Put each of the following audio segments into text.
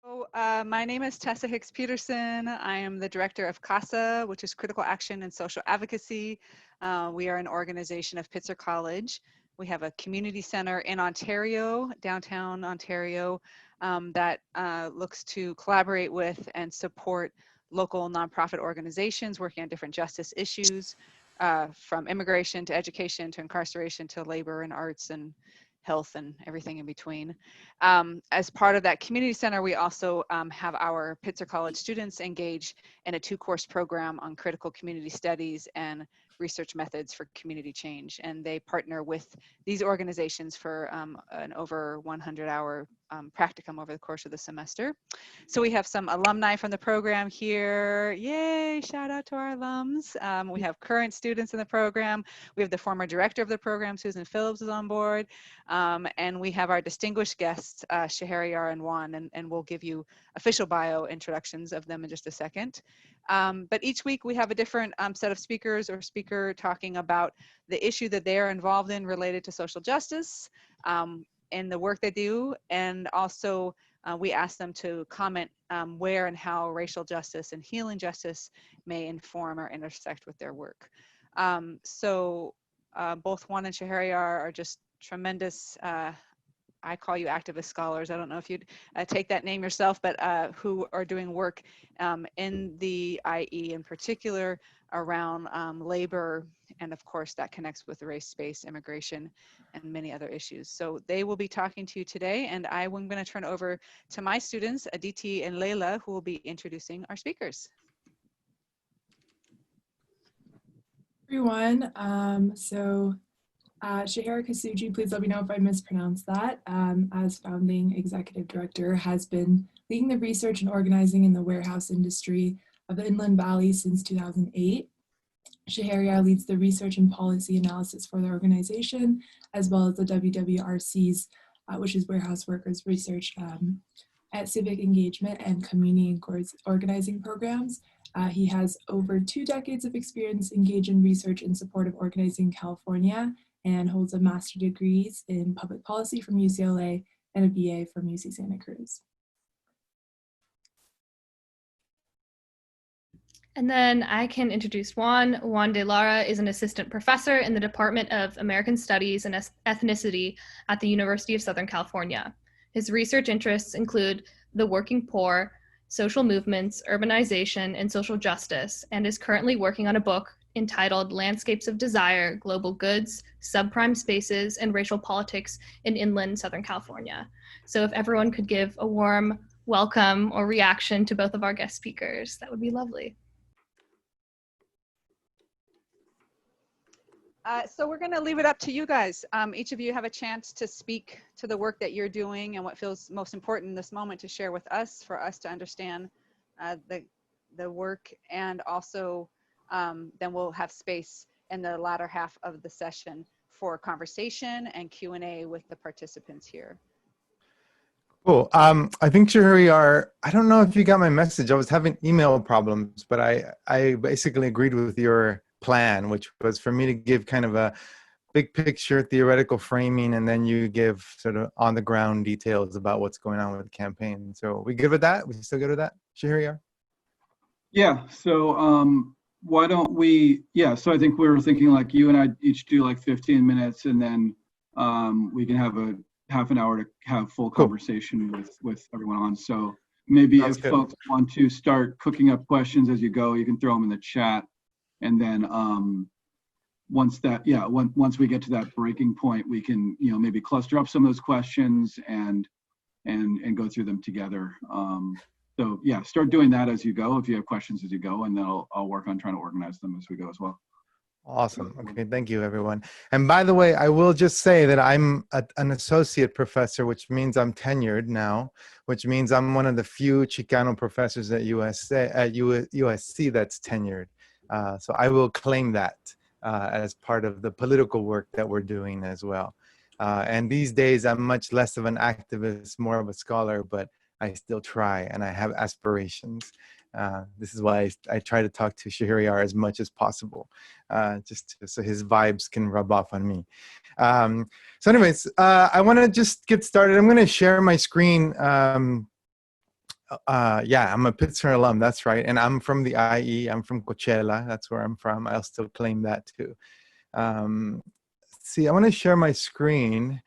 My name is Tessa Hicks Peterson. I am the director of CASA, which is Critical Action and Social Advocacy. We are an organization of Pitzer College. We have a community center in Ontario, downtown Ontario, that looks to collaborate with and support local nonprofit organizations working on different justice issues, from immigration to education to incarceration to labor and arts and health and everything in between. As part of that community center, we also have our Pitzer College students engage in a 2-course program on critical community studies and research methods for community change. And they partner with these organizations for an over 100-hour practicum over the course of the semester. So we have some alumni from the program here. Yay, shout out to our alums. We have current students in the program. We have the former director of the program, Susan Phillips, is on board. And we have our distinguished guests, Shahryar and Juan, and we'll give you official bio introductions of them in just a second. But each week we have a different set of speakers or speaker talking about the issue that they are involved in related to social justice in the work they do. And also we ask them to comment where and how racial justice and healing justice may inform or intersect with their work. Both Juan and Shahryar are just tremendous, I call you activist scholars. I don't know if you'd take that name yourself, but who are doing work in the IE in particular around labor. And of course that connects with race-based immigration and many other issues. So they will be talking to you today, and I'm going to turn over to my students, Aditi and Leila, who will be introducing our speakers. Everyone, Shahryar Kaoosji, please let me know if I mispronounced that, as founding executive director, has been leading the research and organizing in the warehouse industry of the Inland Valley since 2008. Shahryar leads the research and policy analysis for the organization, as well as the WWRC's, which is Warehouse Workers Research at Civic Engagement and Community Organizing Programs. He has over 2 decades of experience engaged in research in support of organizing California, and holds a master's degrees in public policy from UCLA and a BA from UC Santa Cruz. And then I can introduce Juan. Juan de Lara is an assistant professor in the Department of American Studies and Ethnicity at the University of Southern California. His research interests include the working poor, social movements, urbanization, and social justice, and is currently working on a book entitled Landscapes of Desire, Global Goods, Subprime Spaces, and Racial Politics in Inland Southern California. So if everyone could give a warm welcome or reaction to both of our guest speakers, that would be lovely. So we're going to leave it up to you guys. Each of you have a chance to speak to the work that you're doing and what feels most important in this moment to share with us, for us to understand the work, and also then we'll have space in the latter half of the session for conversation and Q&A with the participants here. Cool. I think Shahryar, I don't know if you got my message. I was having email problems, but I basically agreed with your plan, which was for me to give kind of a big picture theoretical framing, and then you give sort of on the ground details about what's going on with the campaign. So we good with that? We still good with that, Shahryar? Yeah, so why don't we, so I think we were thinking like you and I each do like 15 minutes, and then we can have a half an hour to have full conversation with everyone on. So maybe if folks want to start cooking up questions as you go, you can throw them in the chat. And then once we get to that breaking point, we can, maybe cluster up some of those questions and go through them together. So yeah, start doing that as you go, if you have questions as you go, and then I'll work on trying to organize them as we go as well. Awesome. Okay, thank you, everyone. And by the way, I will just say that I'm an associate professor, which means I'm tenured now, which means I'm one of the few Chicano professors at USC that's tenured. So I will claim that as part of the political work that we're doing as well. And these days, I'm much less of an activist, more of a scholar, but I still try, and I have aspirations. This is why I try to talk to Shahryar as much as possible, just so his vibes can rub off on me. So anyways, I want to just get started. I'm going to share my screen Yeah, I'm a Pitzer alum. That's right. And I'm from the IE. I'm from Coachella. That's where I'm from. I'll still claim that too. See, I want to share my screen.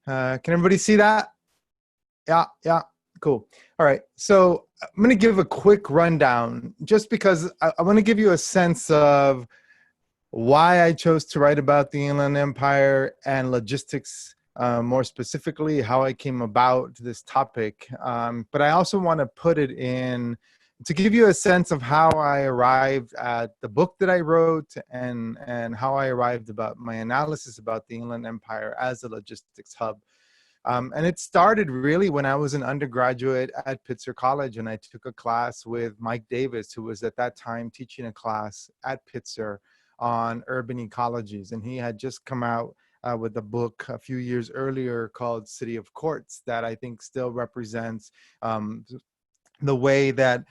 Can everybody see that? Yeah, cool. All right, so I'm going to give a quick rundown just because I want to give you a sense of why I chose to write about the Inland Empire and logistics, more specifically, how I came about this topic. But I also want to put it in to give you a sense of how I arrived at the book that I wrote and how I arrived about my analysis about the Inland Empire as a logistics hub. And it started really when I was an undergraduate at Pitzer College, and I took a class with Mike Davis, who was at that time teaching a class at Pitzer on urban ecologies. And he had just come out with a book a few years earlier called City of Courts that I think still represents the way that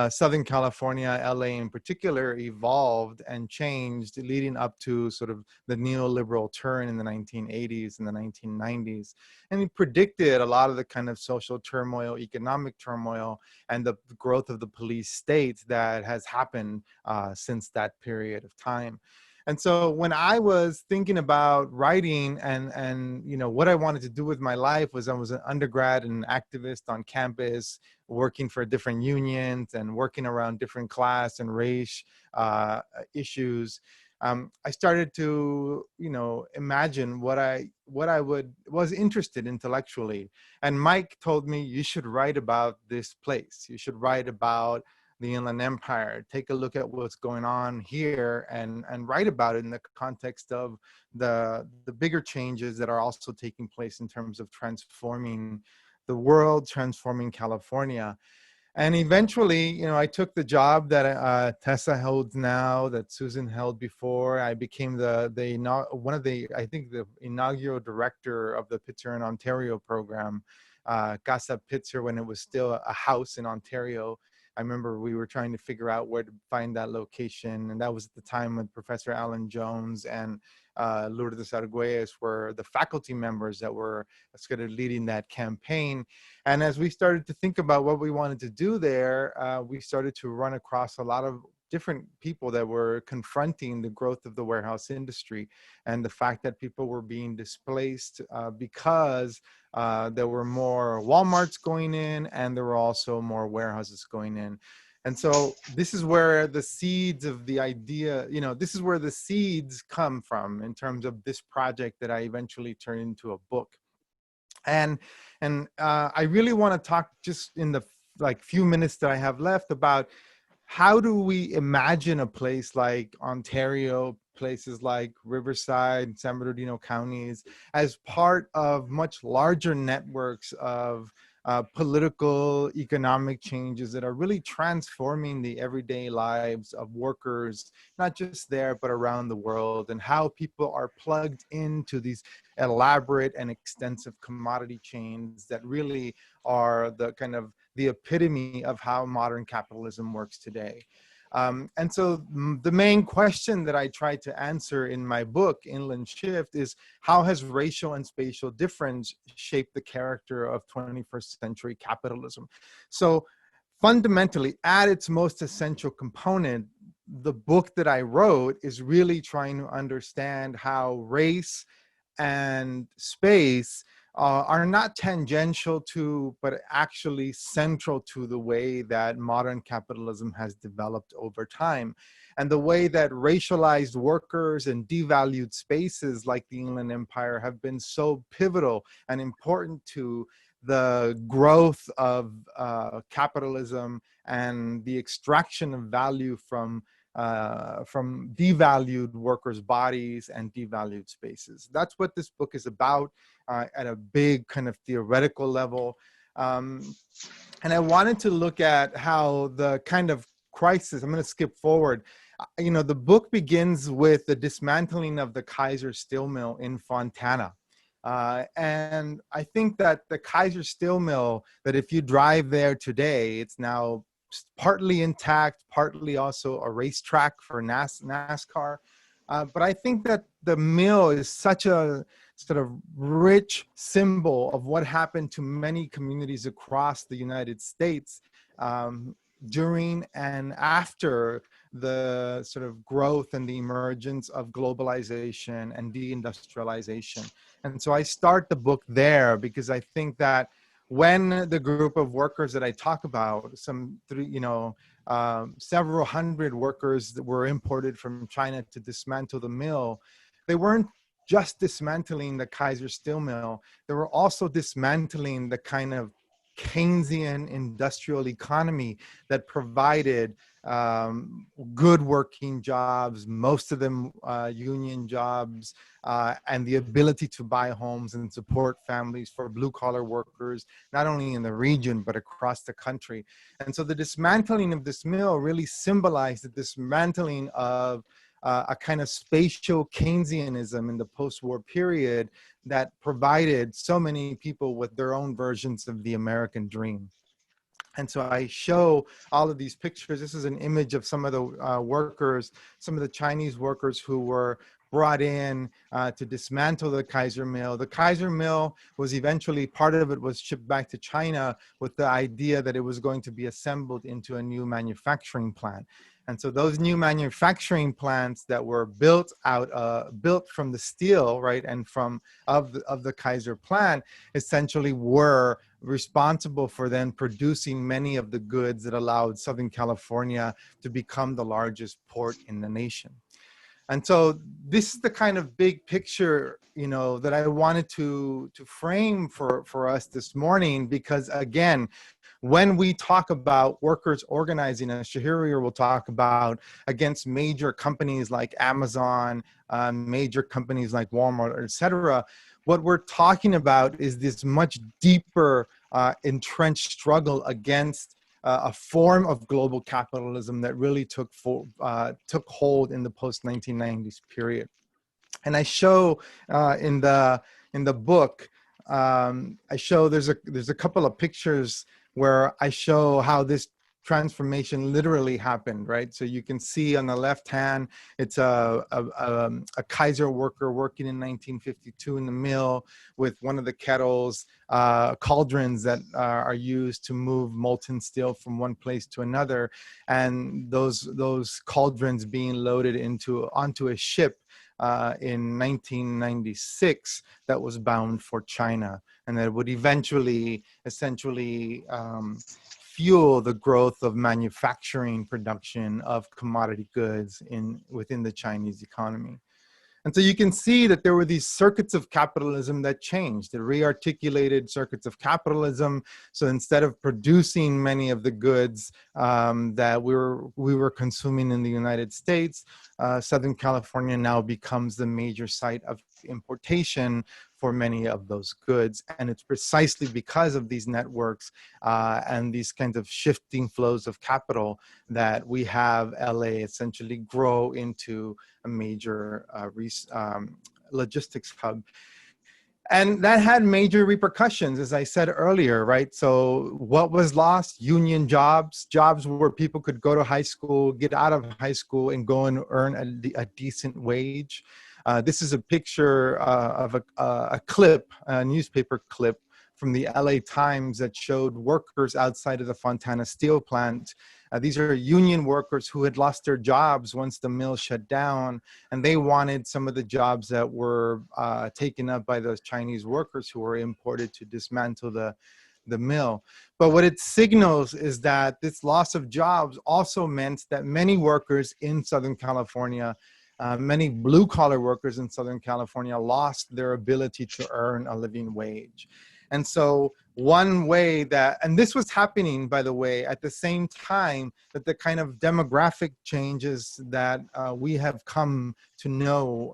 Southern California, LA in particular, evolved and changed leading up to sort of the neoliberal turn in the 1980s and the 1990s. And he predicted a lot of the kind of social turmoil, economic turmoil, and the growth of the police state that has happened since that period of time. And so when I was thinking about writing and you know what I wanted to do with my life was I was an undergrad and an activist on campus, working for different unions and working around different class and race issues. I started to, you know, imagine what I was interested intellectually. And Mike told me, you should write about this place. You should write about the Inland Empire, take a look at what's going on here and write about it in the context of the bigger changes that are also taking place in terms of transforming the world, transforming California. And eventually, you know, I took the job that Tessa holds now, that Susan held before. I became one of the, I think, the inaugural director of the Pitzer in Ontario program, CASA Pitzer, when it was still a house in Ontario. I remember we were trying to figure out where to find that location. And that was at the time when Professor Alan Jones and Lourdes Arguelles were the faculty members that were sort of leading that campaign. And as we started to think about what we wanted to do there, we started to run across a lot of different people that were confronting the growth of the warehouse industry and the fact that people were being displaced because there were more Walmarts going in and there were also more warehouses going in. And so this is where the seeds of the idea, you know, this is where the seeds come from in terms of this project that I eventually turned into a book. And I really want to talk just in the few minutes that I have left about how do we imagine a place like Ontario, places like Riverside, San Bernardino counties, as part of much larger networks of political, economic changes that are really transforming the everyday lives of workers, not just there, but around the world, and how people are plugged into these elaborate and extensive commodity chains that really are the kind of the epitome of how modern capitalism works today. And so the main question that I try to answer in my book, Inland Shift, is how has racial and spatial difference shaped the character of 21st century capitalism? So fundamentally, at its most essential component, the book that I wrote is really trying to understand how race and space are not tangential to, but actually central to the way that modern capitalism has developed over time. And the way that racialized workers and devalued spaces like the Inland Empire have been so pivotal and important to the growth of capitalism and the extraction of value from devalued workers' bodies and devalued spaces. That's what this book is about at a big kind of theoretical level. And I wanted to look at how the kind of crisis, I'm going to skip forward. You know, the book begins with the dismantling of the Kaiser steel mill in Fontana. And I think that the Kaiser steel mill, that if you drive there today, it's now partly intact, partly also a racetrack for NASCAR. But I think that the mill is such a sort of rich symbol of what happened to many communities across the United States during and after the sort of growth and the emergence of globalization and deindustrialization. And so I start the book there because I think that when the group of workers that I talk about, several hundred workers that were imported from China to dismantle the mill, they weren't just dismantling the Kaiser steel mill, they were also dismantling the kind of Keynesian industrial economy that provided good working jobs, most of them union jobs, and the ability to buy homes and support families for blue collar workers, not only in the region, but across the country. And so the dismantling of this mill really symbolized the dismantling of a kind of spatial Keynesianism in the post-war period that provided so many people with their own versions of the American dream. And so I show all of these pictures. This is an image of some of the workers, some of the Chinese workers who were brought in to dismantle the Kaiser mill. The Kaiser mill was eventually, part of it was shipped back to China with the idea that it was going to be assembled into a new manufacturing plant. And so those new manufacturing plants that were built from the steel, right, and of the Kaiser plant, essentially were responsible for then producing many of the goods that allowed Southern California to become the largest port in the nation. And so this is the kind of big picture, that I wanted to frame for us this morning, because again, when we talk about workers organizing, as Shahir will talk about, against major companies like Amazon, major companies like Walmart, et cetera, what we're talking about is this much deeper entrenched struggle against a form of global capitalism that really took hold in the post-1990s period. And I show in the book, I show there's a couple of pictures where I show how this transformation literally happened, right? So you can see on the left hand, it's a Kaiser worker working in 1952 in the mill with one of the kettles, cauldrons that are used to move molten steel from one place to another, and those cauldrons being loaded onto a ship in 1996 that was bound for China, and that would eventually essentially fuel the growth of manufacturing production of commodity goods within the Chinese economy. And so you can see that there were these circuits of capitalism that changed, the re-articulated circuits of capitalism. So instead of producing many of the goods that we were consuming in the United States, Southern California now becomes the major site of importation for many of those goods. And it's precisely because of these networks and these kinds of shifting flows of capital that we have LA essentially grow into a major logistics hub. And that had major repercussions, as I said earlier, right? So what was lost? Union jobs where people could go to high school, get out of high school, and go and earn a decent wage. This is a picture of a newspaper clip from the LA Times that showed workers outside of the Fontana steel plant. These are union workers who had lost their jobs once the mill shut down, and they wanted some of the jobs that were taken up by those Chinese workers who were imported to dismantle the mill. But what it signals is that this loss of jobs also meant that many workers in Southern California, many blue-collar workers in Southern California, lost their ability to earn a living wage. And so one way that, and this was happening, by the way, at the same time that the kind of demographic changes that we have come to know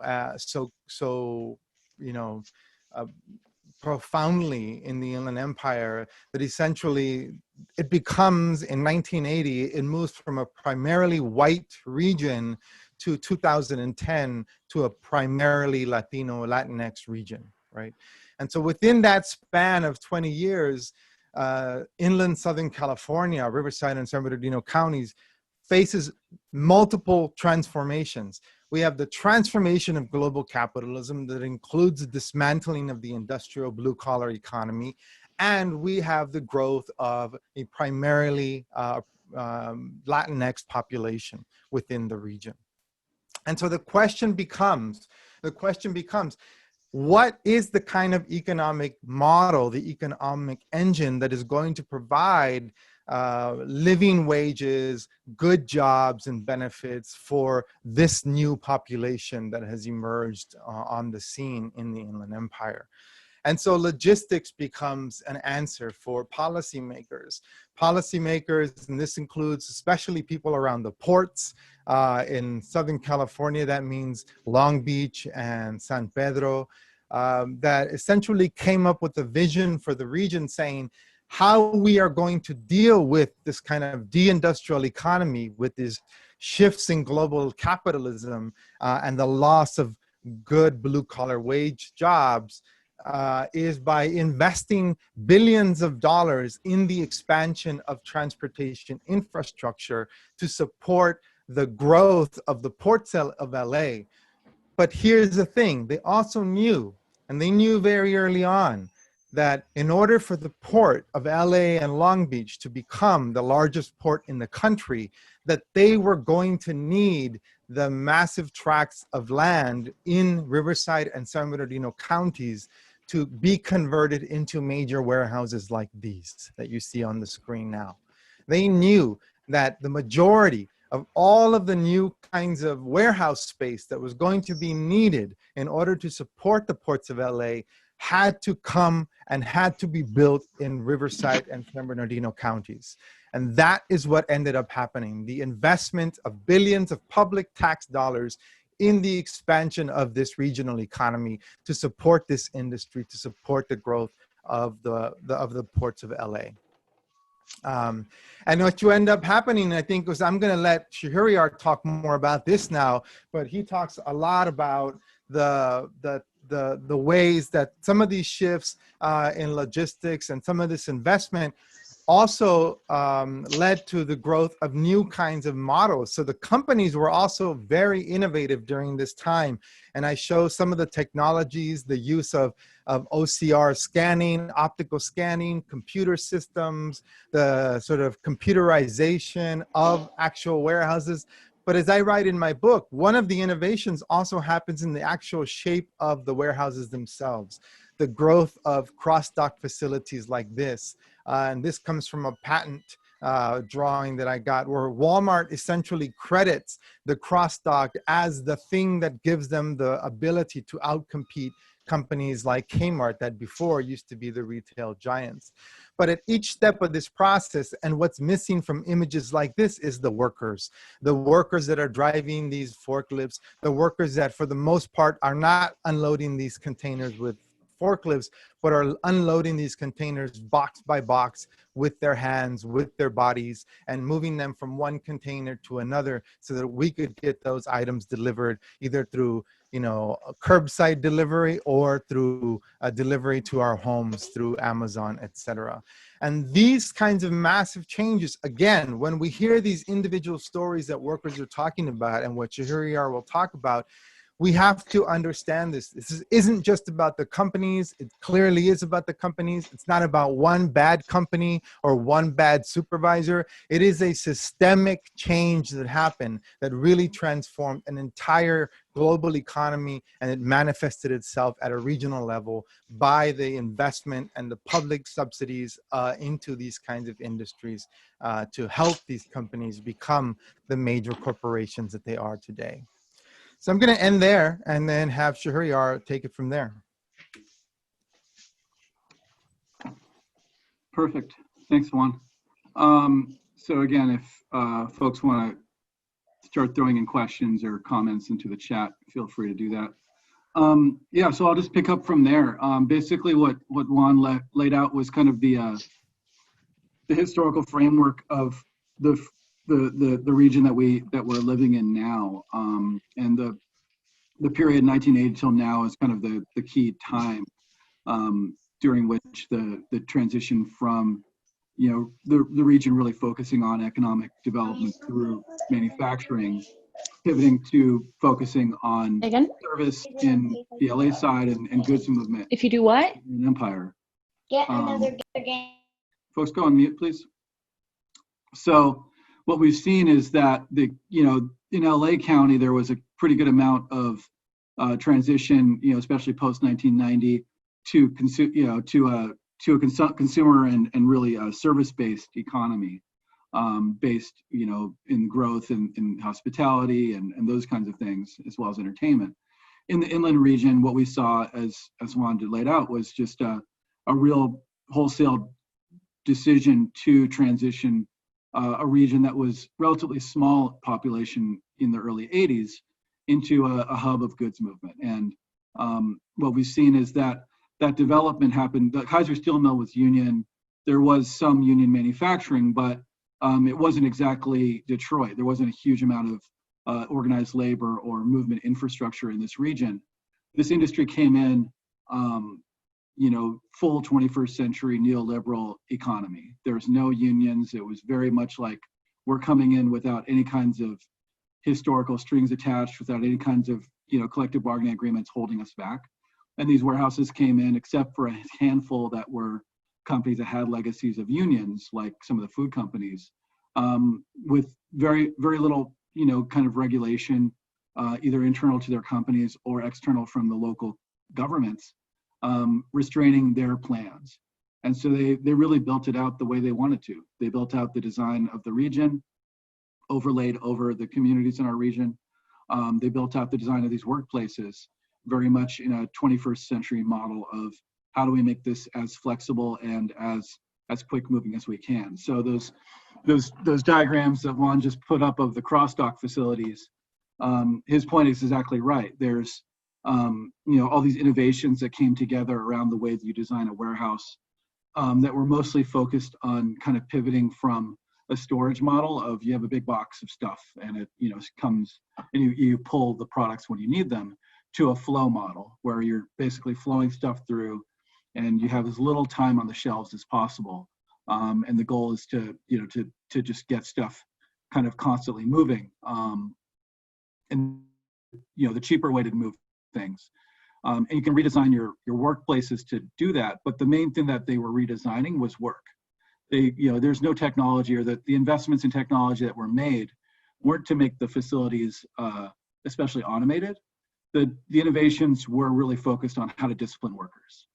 profoundly in the Inland Empire, that essentially it becomes, in 1980, it moves from a primarily white region to 2010 to a primarily Latino, Latinx region, right? And so within that span of 20 years, inland Southern California, Riverside and San Bernardino counties faces multiple transformations. We have the transformation of global capitalism that includes the dismantling of the industrial blue-collar economy. And we have the growth of a primarily Latinx population within the region. And so the question becomes, what is the kind of economic model, the economic engine that is going to provide living wages, good jobs, and benefits for this new population that has emerged on the scene in the Inland Empire? And so logistics becomes an answer for policymakers. Policymakers, and this includes especially people around the ports. In Southern California, that means Long Beach and San Pedro, that essentially came up with a vision for the region saying how we are going to deal with this kind of deindustrial economy, with these shifts in global capitalism and the loss of good blue-collar wage jobs, is by investing billions of dollars in the expansion of transportation infrastructure to support the growth of the ports of LA. But here's the thing, they also knew, and they knew very early on, that in order for the port of LA and Long Beach to become the largest port in the country, that they were going to need the massive tracts of land in Riverside and San Bernardino counties to be converted into major warehouses like these that you see on the screen now. They knew that the majority of all of the new kinds of warehouse space that was going to be needed in order to support the ports of LA had to come and had to be built in Riverside and San Bernardino counties. And that is what ended up happening. The investment of billions of public tax dollars in the expansion of this regional economy to support this industry, to support the growth of the ports of LA. And what you end up happening, I think, was I'm going to let Shahryar talk more about this now, but he talks a lot about the ways that some of these shifts in logistics and some of this investment also led to the growth of new kinds of models. So the companies were also very innovative during this time. And I show some of the technologies, the use of OCR scanning, optical scanning, computer systems, the sort of computerization of actual warehouses. But as I write in my book, one of the innovations also happens in the actual shape of the warehouses themselves. The growth of cross-dock facilities like this. And this comes from a patent drawing that I got, where Walmart essentially credits the cross-dock as the thing that gives them the ability to outcompete companies like Kmart that before used to be the retail giants. But at each step of this process, and what's missing from images like this is the workers that are driving these forklifts, the workers that for the most part are not unloading these containers with forklifts, but are unloading these containers box by box with their hands, with their bodies, and moving them from one container to another so that we could get those items delivered either through, you know, a curbside delivery or through a delivery to our homes through Amazon, etc. And these kinds of massive changes, again, when we hear these individual stories that workers are talking about and what Shahryar will talk about, we have to understand this. This isn't just about the companies. It clearly is about the companies. It's not about one bad company or one bad supervisor. It is a systemic change that happened that really transformed an entire global economy, and it manifested itself at a regional level by the investment and the public subsidies into these kinds of industries to help these companies become the major corporations that they are today. So I'm going to end there and then have Shahryar take it from there. Perfect. Thanks, Juan. So again, if folks want to start throwing in questions or comments into the chat, feel free to do that. Yeah, so I'll just pick up from there. Basically, what Juan laid out was kind of the historical framework of the region that we're living in now, and the period 1980 till now is kind of the key time during which the transition from, you know, the region really focusing on economic development through manufacturing pivoting to focusing on Again? service in the LA side and goods movement If you do what? in Empire. Get another game. Folks, go on mute, please. So what we've seen is that in LA County, there was a pretty good amount of transition, especially post 1990, to a consumer and really a service-based economy, based, in growth in hospitality and those kinds of things, as well as entertainment. In the inland region, what we saw, as Juan laid out, was just a real wholesale decision to transition a region that was relatively small population in the early 80s into a hub of goods movement. And what we've seen is that development happened. The Kaiser Steel Mill was union. There was some union manufacturing, but it wasn't exactly Detroit. There wasn't a huge amount of organized labor or movement infrastructure in this region. This industry came in, full 21st century neoliberal economy. There's no unions. It was very much like we're coming in without any kinds of historical strings attached, without any kinds of collective bargaining agreements holding us back. And these warehouses came in, except for a handful that were companies that had legacies of unions, like some of the food companies, with very, very little, kind of regulation, either internal to their companies or external from the local governments, restraining their plans. And so they really built it out the way they wanted to. They built out the design of the region, overlaid over the communities in our region. They built out the design of these workplaces very much in a 21st century model of how do we make this as flexible and as quick moving as we can. So those diagrams that Juan just put up of the cross-dock facilities, his point is exactly right. There's all these innovations that came together around the way that you design a warehouse, that were mostly focused on kind of pivoting from a storage model of you have a big box of stuff and it comes and you pull the products when you need them, to a flow model where you're basically flowing stuff through and you have as little time on the shelves as possible. And the goal is to just get stuff kind of constantly moving. And the cheaper way to move things. And you can redesign your workplaces to do that. But the main thing that they were redesigning was work. There's no technology, or the investments in technology that were made weren't to make the facilities especially automated. The innovations were really focused on how to discipline workers.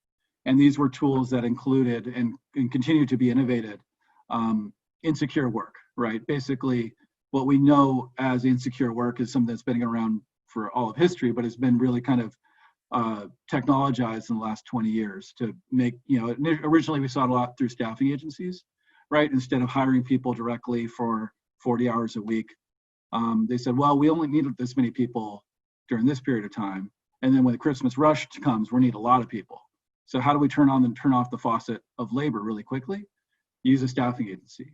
And these were tools that included and continue to be innovated, insecure work, right? Basically, what we know as insecure work is something that's been around for all of history, but has been really kind of technologized in the last 20 years to make, originally we saw it a lot through staffing agencies, right? Instead of hiring people directly for 40 hours a week, they said, well, we only need this many people during this period of time. And then when the Christmas rush comes, we need a lot of people. So how do we turn on and turn off the faucet of labor really quickly? Use a staffing agency.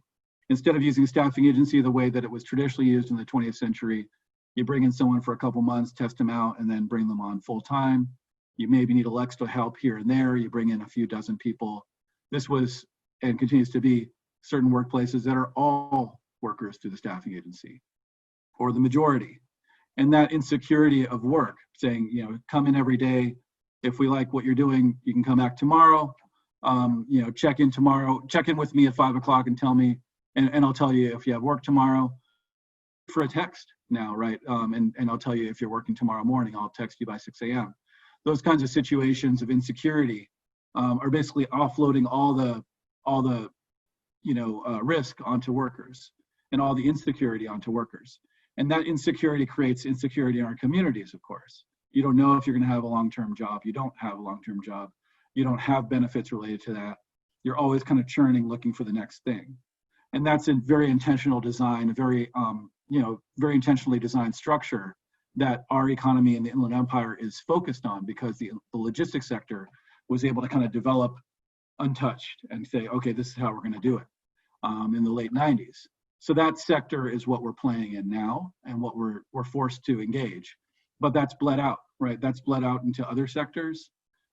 Instead of using a staffing agency the way that it was traditionally used in the 20th century, you bring in someone for a couple months, test them out, and then bring them on full time. You maybe need a little extra help here and there. You bring in a few dozen people. This was and continues to be certain workplaces that are all workers through the staffing agency, or the majority. And that insecurity of work, saying, come in every day. If we like what you're doing, you can come back tomorrow. Check in tomorrow. Check in with me at 5 o'clock and tell me, and I'll tell you if you have work tomorrow. For a text now, right? And I'll tell you if you're working tomorrow morning. I'll text you by 6 a.m. Those kinds of situations of insecurity are basically offloading all the risk onto workers and all the insecurity onto workers. And that insecurity creates insecurity in our communities, of course. You don't know if you're going to have a long-term job. You don't have a long-term job. You don't have benefits related to that. You're always kind of churning, looking for the next thing. And that's a very intentional design, a very intentionally designed structure that our economy in the Inland Empire is focused on, because the logistics sector was able to kind of develop untouched and say, okay, this is how we're going to do it in the late 90s. So that sector is what we're playing in now and what we're forced to engage. But that's bled out, right? That's bled out into other sectors.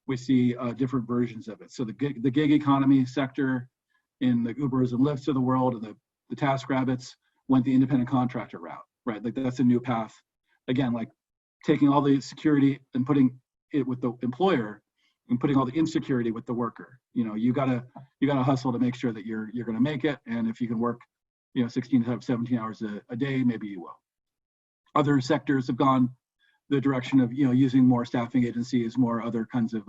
We see different versions of it. So the gig economy sector in the Ubers and Lyfts of the world and the TaskRabbits went the independent contractor route. right? Like that's a new path. Again, like taking all the security and putting it with the employer and putting all the insecurity with the worker. You know, you gotta hustle to make sure that you're gonna make it. And if you can work, 16 to 17 hours a day, maybe you will. Other sectors have gone the direction of, using more staffing agencies, more other kinds of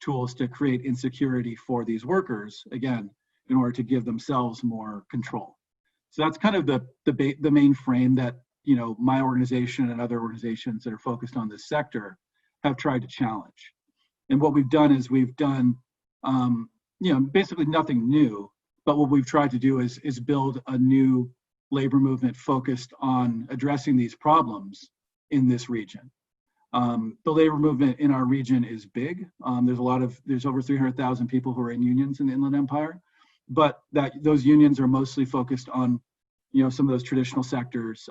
tools to create insecurity for these workers, again, in order to give themselves more control. So that's kind of the main frame that, my organization and other organizations that are focused on this sector have tried to challenge. And what we've done is we've done, basically nothing new, but what we've tried to do is build a new labor movement focused on addressing these problems in this region. The labor movement in our region is big. There's over 300,000 people who are in unions in the Inland Empire, but those unions are mostly focused on, some of those traditional sectors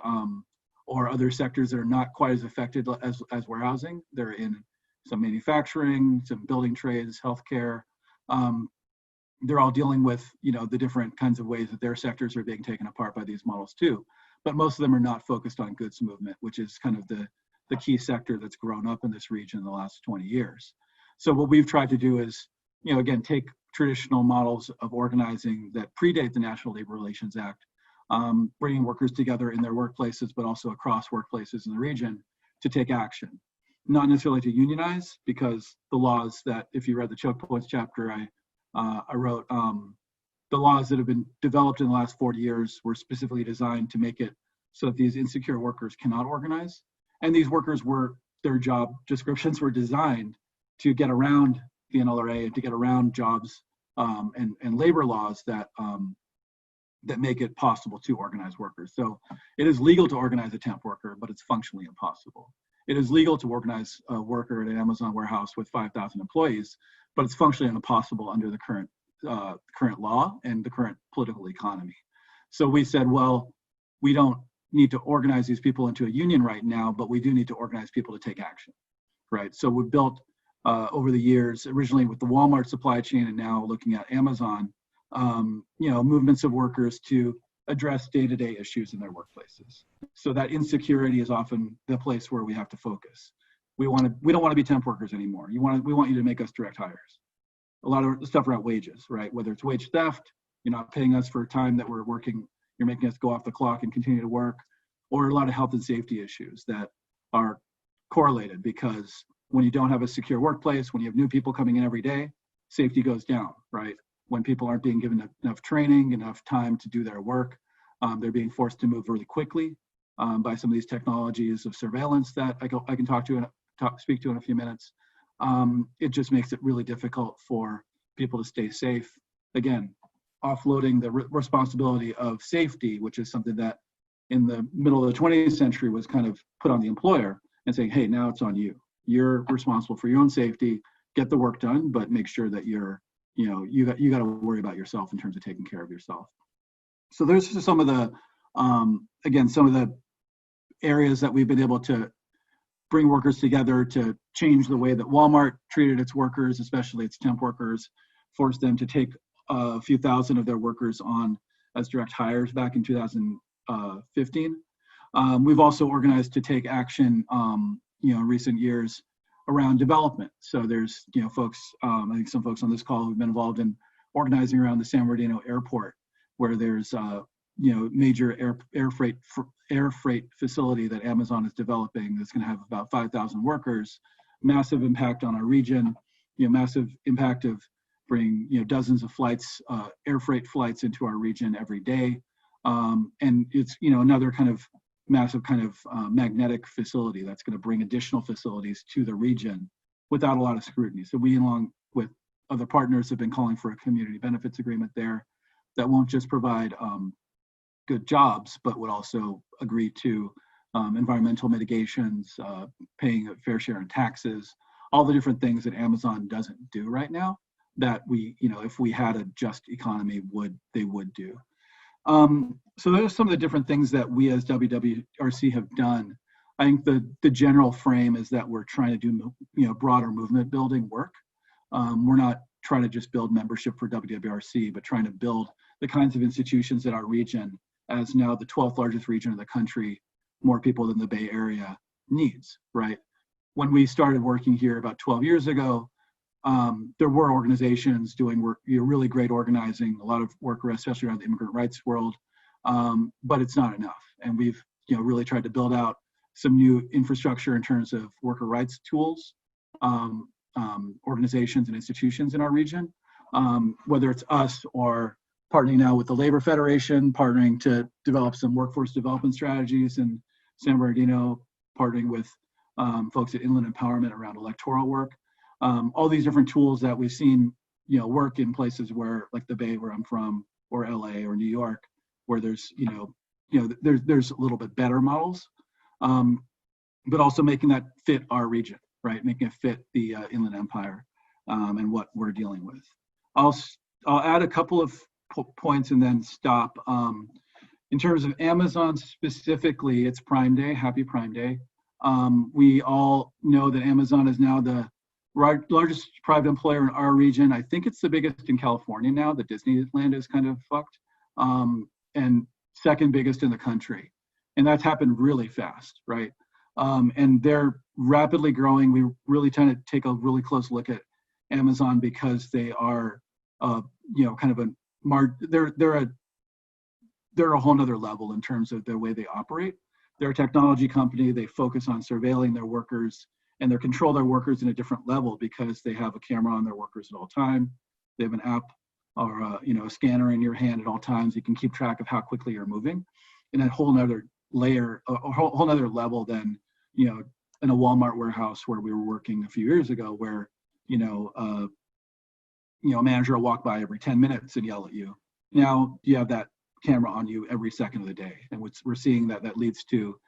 or other sectors that are not quite as affected as warehousing. They're in some manufacturing, some building trades, healthcare. They're all dealing with, the different kinds of ways that their sectors are being taken apart by these models too. But most of them are not focused on goods movement, which is kind of the key sector that's grown up in this region in the last 20 years. So what we've tried to do is, again, take traditional models of organizing that predate the National Labor Relations Act, bringing workers together in their workplaces, but also across workplaces in the region to take action. Not necessarily to unionize, because the laws that, if you read the choke points chapter I wrote, the laws that have been developed in the last 40 years were specifically designed to make it so that these insecure workers cannot organize. And these workers their job descriptions were designed to get around the NLRA and to get around jobs and labor laws that make it possible to organize workers. So it is legal to organize a temp worker, but it's functionally impossible. It is legal to organize a worker at an Amazon warehouse with 5,000 employees, but it's functionally impossible under the current law and the current political economy. So we said, well, we don't need to organize these people into a union right now, but we do need to organize people to take action, right? So we've built over the years, originally with the Walmart supply chain and now looking at Amazon, movements of workers to address day-to-day issues in their workplaces. So that insecurity is often the place where we have to focus. We don't want to be temp workers anymore. We want you to make us direct hires. A lot of stuff around wages, right? Whether it's wage theft, you're not paying us for time that we're working, you're making us go off the clock and continue to work, or a lot of health and safety issues that are correlated, because when you don't have a secure workplace, when you have new people coming in every day, safety goes down, right? When people aren't being given enough training, enough time to do their work, they're being forced to move really quickly by some of these technologies of surveillance that I can speak to in a few minutes. It just makes it really difficult for people to stay safe. Again, offloading the responsibility of safety, which is something that in the middle of the 20th century was kind of put on the employer, and saying, hey, now it's on you. You're responsible for your own safety, get the work done, but make sure that you got to worry about yourself in terms of taking care of yourself. So there's just some of the, some of the areas that we've been able to bring workers together to change the way that Walmart treated its workers, especially its temp workers, forced them to take a few thousand of their workers on as direct hires back in 2015. We've also organized to take action, in recent years around development. So there's, folks, I think some folks on this call who've been involved in organizing around the San Bernardino Airport, where there's, major air freight facility that Amazon is developing that's going to have about 5,000 workers, massive impact on our region, massive impact of bringing, dozens of flights, air freight flights into our region every day. And it's, another kind of massive kind of magnetic facility that's going to bring additional facilities to the region without a lot of scrutiny. So we, along with other partners, have been calling for a community benefits agreement there that won't just provide good jobs, but would also agree to environmental mitigations, paying a fair share in taxes, all the different things that Amazon doesn't do right now that we, if we had a just economy, they would do. So those are some of the different things that we as WWRC have done. I think the general frame is that we're trying to do, broader movement building work. We're not trying to just build membership for WWRC, but trying to build the kinds of institutions in our region, as now the 12th largest region of the country, more people than the Bay Area needs, right? When we started working here about 12 years ago, there were organizations doing work, really great organizing, a lot of work, especially around the immigrant rights world, but it's not enough. And we've really tried to build out some new infrastructure in terms of worker rights tools, organizations and institutions in our region, whether it's us or partnering now with the Labor Federation, partnering to develop some workforce development strategies in San Bernardino, partnering with folks at Inland Empowerment around electoral work. All these different tools that we've seen, work in places where, like the Bay, where I'm from, or LA or New York, where there's, there's a little bit better models, but also making that fit our region, right? Making it fit the Inland Empire and what we're dealing with. I'll add a couple of points and then stop. In terms of Amazon specifically, it's Prime Day. Happy Prime Day. We all know that Amazon is now the largest private employer in our region. I think it's the biggest in California now. The Disneyland is kind of fucked. And second biggest in the country. And that's happened really fast, right? And they're rapidly growing. We really tend to take a really close look at Amazon because they are, kind of they're a whole nother level in terms of the way they operate. They're a technology company. They focus on surveilling their workers, and they control their workers in a different level because they have a camera on their workers at all time. They have an app or a scanner in your hand at all times. You can keep track of how quickly you're moving, and a whole nother layer, a whole nother level than in a Walmart warehouse where we were working a few years ago, where a manager will walk by every 10 minutes and yell at you. Now you have that camera on you every second of the day, and we're seeing that leads to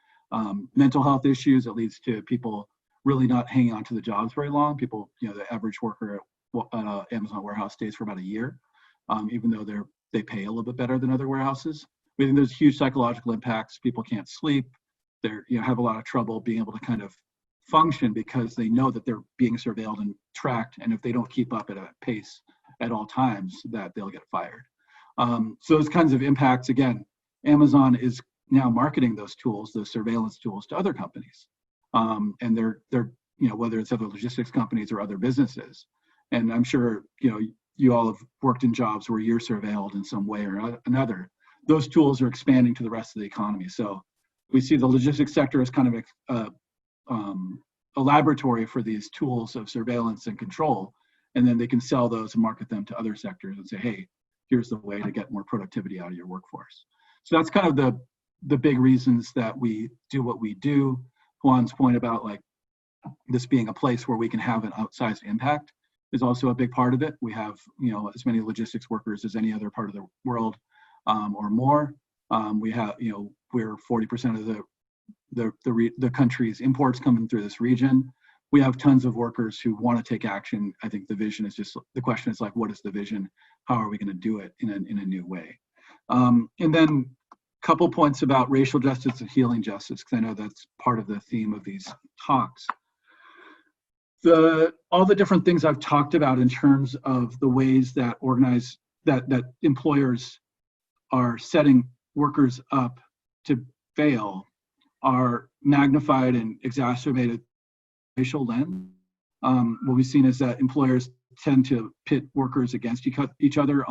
mental health issues. It leads to people really not hanging on to the jobs very long. People, the average worker at an Amazon warehouse stays for about a year, even though they pay a little bit better than other warehouses. I think there's huge psychological impacts. People can't sleep. They're have a lot of trouble being able to kind of function because they know that they're being surveilled and tracked, and if they don't keep up at a pace at all times, that they'll get fired. So those kinds of impacts, again, Amazon is now marketing those tools, those surveillance tools, to other companies, and they're whether it's other logistics companies or other businesses. And I'm sure you all have worked in jobs where you're surveilled in some way or another. Those tools are expanding to the rest of the economy. So we see the logistics sector as kind of a laboratory for these tools of surveillance and control, and then they can sell those and market them to other sectors and say, hey, here's the way to get more productivity out of your workforce. So that's kind of the big reasons that we do what we do. Juan's point about like this being a place where we can have an outsized impact is also a big part of it. We have as many logistics workers as any other part of the world or more. We have we're 40% of the country's imports coming through this region. We have tons of workers who want to take action. I think the vision is just, the question is like, what is the vision? How are we going to do it in a new way? And then a couple points about racial justice and healing justice, because I know that's part of the theme of these talks. All the different things I've talked about in terms of the ways that that employers are setting workers up to fail are magnified and exacerbated racial lens. What we've seen is that employers tend to pit workers against each other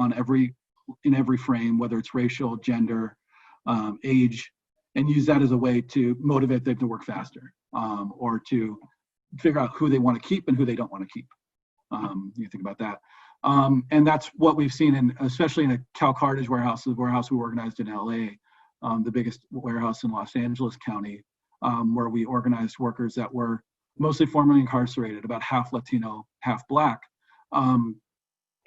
in every frame, whether it's racial, gender, age, and use that as a way to motivate them to work faster or to figure out who they want to keep and who they don't want to keep. You think about that. And that's what we've seen, especially in a Kaoosji warehouse, the warehouse we organized in LA, the biggest warehouse in Los Angeles County, where we organized workers that were mostly formerly incarcerated, about half Latino, half Black. And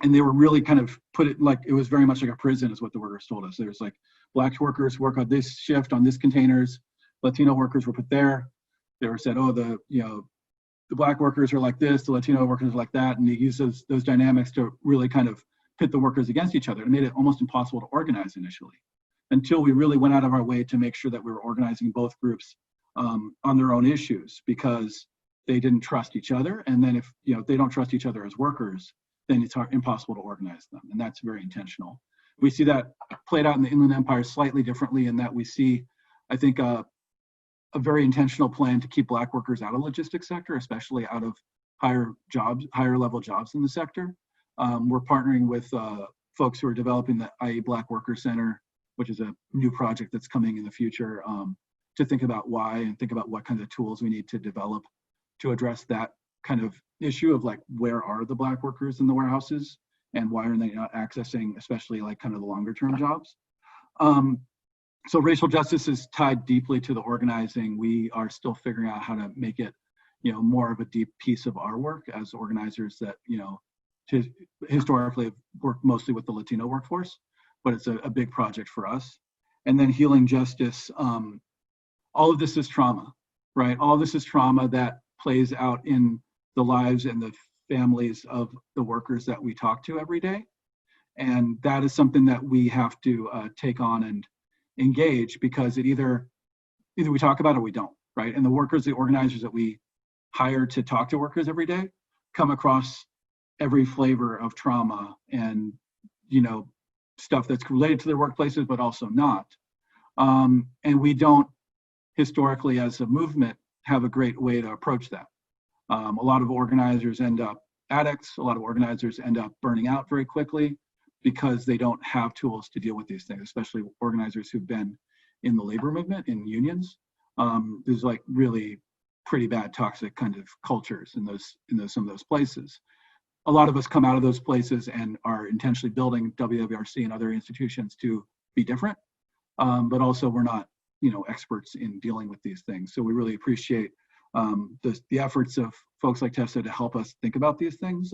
they were really kind of put it like, it was very much like a prison is what the workers told us. There's like, Black workers work on this shift on this containers, Latino workers were put there. They were said, oh, the Black workers are like this, the Latino workers are like that. And they use those dynamics to really kind of pit the workers against each other. It made it almost impossible to organize initially, until we really went out of our way to make sure that we were organizing both groups on their own issues, because they didn't trust each other. And then if they don't trust each other as workers, then it's impossible to organize them. And that's very intentional. We see that played out in the Inland Empire slightly differently, in that we see, I think, a very intentional plan to keep Black workers out of logistics sector, especially out of higher level jobs in the sector. We're partnering with folks who are developing the IE Black Worker Center, which is a new project that's coming in the future, to think about why and think about what kinds of tools we need to develop to address that kind of issue of like, where are the Black workers in the warehouses and why are they not accessing, especially like kind of the longer term jobs. So racial justice is tied deeply to the organizing. We are still figuring out how to make it, more of a deep piece of our work as organizers that, historically have worked mostly with the Latino workforce, but it's a big project for us. And then healing justice, all of this is trauma, right? All of this is trauma that plays out in the lives and the families of the workers that we talk to every day. And that is something that we have to take on and engage, because it either we talk about it or we don't, right? And the workers, the organizers that we hire to talk to workers every day come across every flavor of trauma and, stuff that's related to their workplaces, but also not. And we don't historically as a movement have a great way to approach that. A lot of organizers end up addicts, a lot of organizers end up burning out very quickly because they don't have tools to deal with these things, especially organizers who've been in the labor movement, in unions. There's like really pretty bad toxic kind of cultures in some of those places. A lot of us come out of those places and are intentionally building WWRC and other institutions to be different, but also we're not, experts in dealing with these things. So we really appreciate the efforts of folks like Tessa to help us think about these things,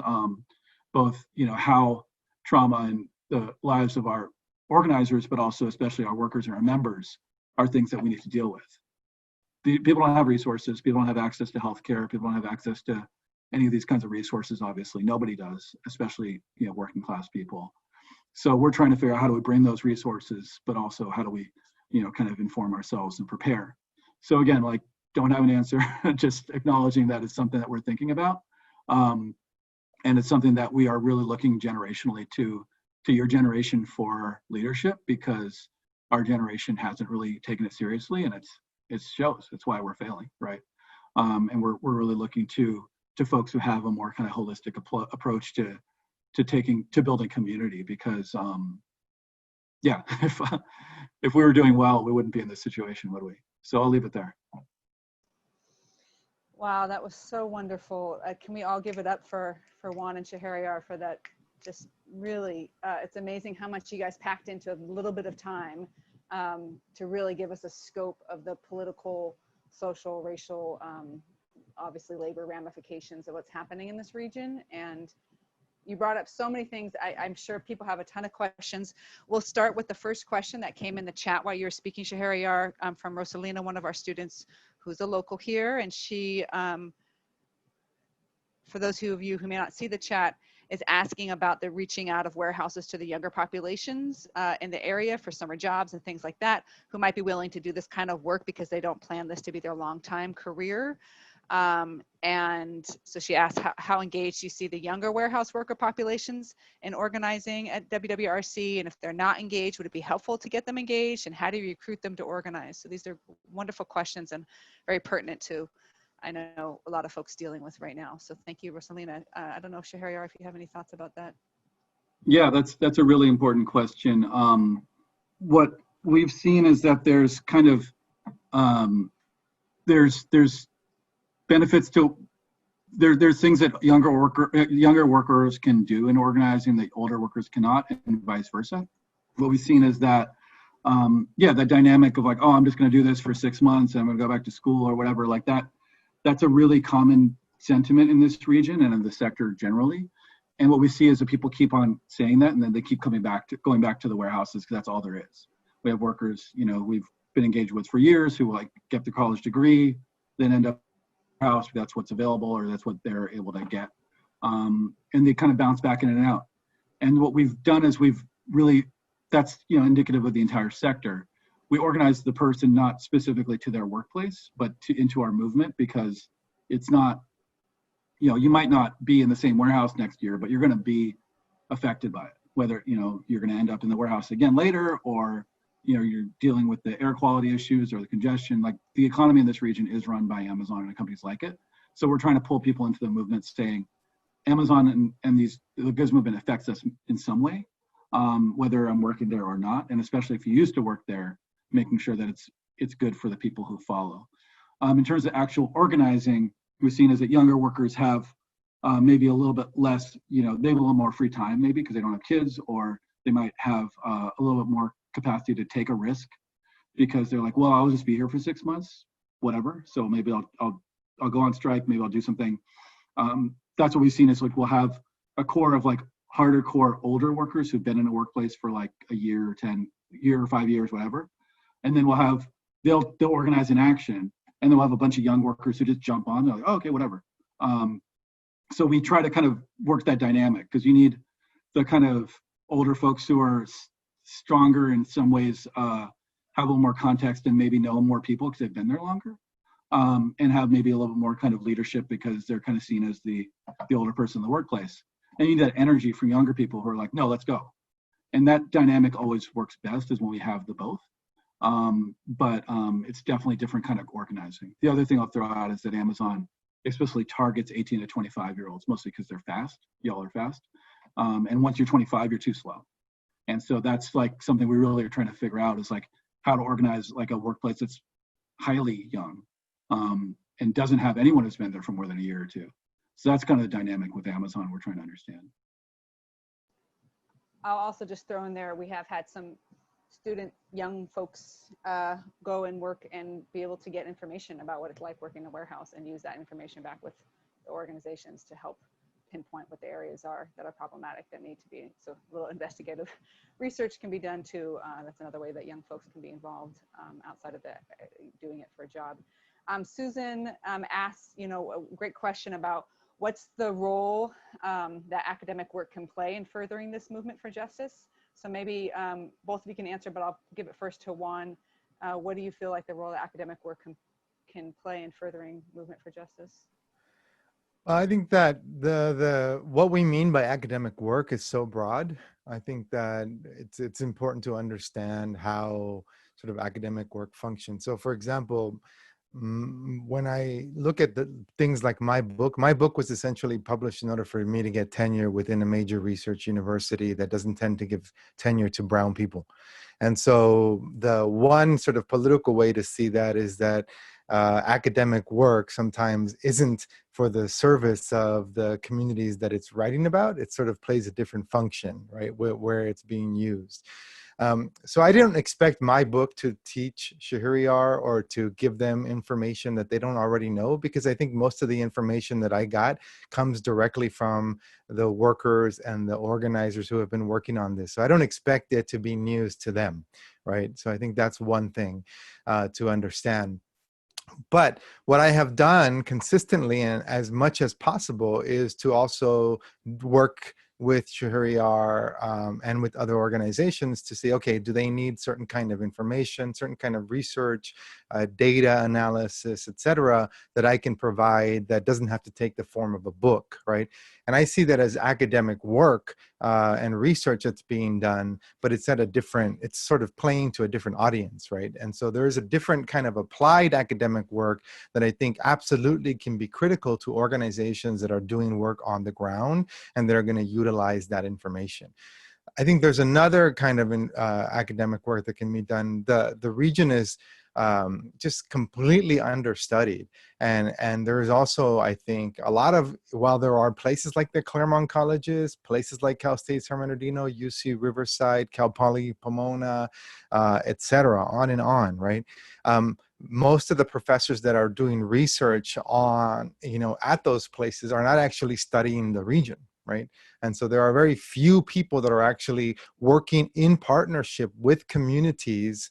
both, how trauma in the lives of our organizers, but also especially our workers and our members are things that we need to deal with. People don't have resources, people don't have access to healthcare, people don't have access to any of these kinds of resources, obviously. Nobody does, especially working class people. So we're trying to figure out how do we bring those resources, but also how do we kind of inform ourselves and prepare. So again, like, don't have an answer, just acknowledging that it's something that we're thinking about. And it's something that we are really looking generationally to your generation for leadership, because our generation hasn't really taken it seriously, and it shows. It's why we're failing, right? And we're really looking to folks who have a more kind of holistic approach to building community, because if we were doing well, we wouldn't be in this situation, would we? So I'll leave it there. Wow, that was so wonderful. Can we all give it up for Juan and Shahryar for that? Just really, it's amazing how much you guys packed into a little bit of time to really give us a scope of the political, social, racial, obviously labor ramifications of what's happening in this region. And you brought up so many things. I'm sure people have a ton of questions. We'll start with the first question that came in the chat while you were speaking, Shahryar, from Rosalina, one of our students who's a local here. And she, for those of you who may not see the chat, is asking about the reaching out of warehouses to the younger populations in the area for summer jobs and things like that, who might be willing to do this kind of work because they don't plan this to be their long-time career. And so she asked how engaged you see the younger warehouse worker populations in organizing at WWRC, and if they're not engaged, would it be helpful to get them engaged, and how do you recruit them to organize? So these are wonderful questions and very pertinent to, I know, a lot of folks dealing with right now. So thank you, Rosalina. I don't know, Shahryar, if you have any thoughts about that. Yeah, that's a really important question. What we've seen is that there's kind of there's benefits to there's things that younger workers can do in organizing that older workers cannot, and vice versa. What we've seen is that the dynamic of like, oh, I'm just going to do this for 6 months and I'm going to go back to school or whatever, like that. That's a really common sentiment in this region and in the sector generally. And what we see is that people keep on saying that, and then they keep going back to the warehouses because that's all there is. We have workers, we've been engaged with for years who like get the college degree, then end up house, that's what's available or that's what they're able to get. And they kind of bounce back in and out. And what we've done is we've really, that's indicative of the entire sector. We organize the person not specifically to their workplace, but into our movement, because it's not, you might not be in the same warehouse next year, but you're going to be affected by it. Whether, you're going to end up in the warehouse again later, or you're dealing with the air quality issues or the congestion. Like the economy in this region is run by Amazon and companies like it. So we're trying to pull people into the movement, saying Amazon and the goods movement affects us in some way, whether I'm working there or not, and especially if you used to work there, making sure that it's good for the people who follow. In terms of actual organizing, we've seen is that younger workers have maybe a little bit less, they have a little more free time, maybe because they don't have kids, or they might have a little bit more capacity to take a risk because they're like, well, I'll just be here for 6 months, whatever. So maybe I'll go on strike, maybe I'll do something. That's what we've seen is like we'll have a core of like harder core older workers who've been in a workplace for like a year or 5 years, whatever. And then they'll organize an action, and then we'll have a bunch of young workers who just jump on. They're like, oh, okay, whatever. So we try to kind of work that dynamic because you need the kind of older folks who are stronger in some ways, have a little more context and maybe know more people because they've been there longer, and have maybe a little bit more kind of leadership because they're kind of seen as the older person in the workplace. And you need that energy from younger people who are like, no, let's go. And that dynamic always works best is when we have the both. But it's definitely different kind of organizing. The other thing I'll throw out is that Amazon especially targets 18 to 25-year-olds, mostly because they're fast. Y'all are fast. And once you're 25, you're too slow. And so that's like something we really are trying to figure out is like how to organize like a workplace that's highly young, and doesn't have anyone who's been there for more than a year or two. So that's kind of the dynamic with Amazon we're trying to understand. I'll also just throw in there, we have had some young folks go and work and be able to get information about what it's like working in a warehouse and use that information back with the organizations to help pinpoint what the areas are that are problematic that need to be, so a little investigative research can be done too. That's another way that young folks can be involved outside of doing it for a job. Susan asked, a great question about what's the role that academic work can play in furthering this movement for justice. So maybe both of you can answer, but I'll give it first to Juan. What do you feel like the role that academic work can play in furthering movement for justice? I think that what we mean by academic work is so broad. I think that it's important to understand how sort of academic work functions. So, for example, when I look at the things like my book was essentially published in order for me to get tenure within a major research university that doesn't tend to give tenure to brown people. And so the one sort of political way to see that is that academic work sometimes isn't for the service of the communities that it's writing about. It sort of plays a different function, right, where it's being used. So I didn't expect my book to teach Shahryar or to give them information that they don't already know, because I think most of the information that I got comes directly from the workers and the organizers who have been working on this. So I don't expect it to be news to them, right? So I think that's one thing to understand. But what I have done consistently and as much as possible is to also work with Shahryar and with other organizations to say, okay, do they need certain kind of information, certain kind of research, data analysis, et cetera, that I can provide that doesn't have to take the form of a book, right? And I see that as academic work and research that's being done, but it's it's sort of playing to a different audience, right? And so there is a different kind of applied academic work that I think absolutely can be critical to organizations that are doing work on the ground and that are going to utilize that information. I think there's another kind of academic work that can be done. The region is just completely understudied. And there's also, I think, a lot of, while there are places like the Claremont colleges, places like Cal State San Bernardino, UC Riverside, Cal Poly Pomona, et cetera, on and on, right? Most of the professors that are doing research on, at those places are not actually studying the region, right? And so there are very few people that are actually working in partnership with communities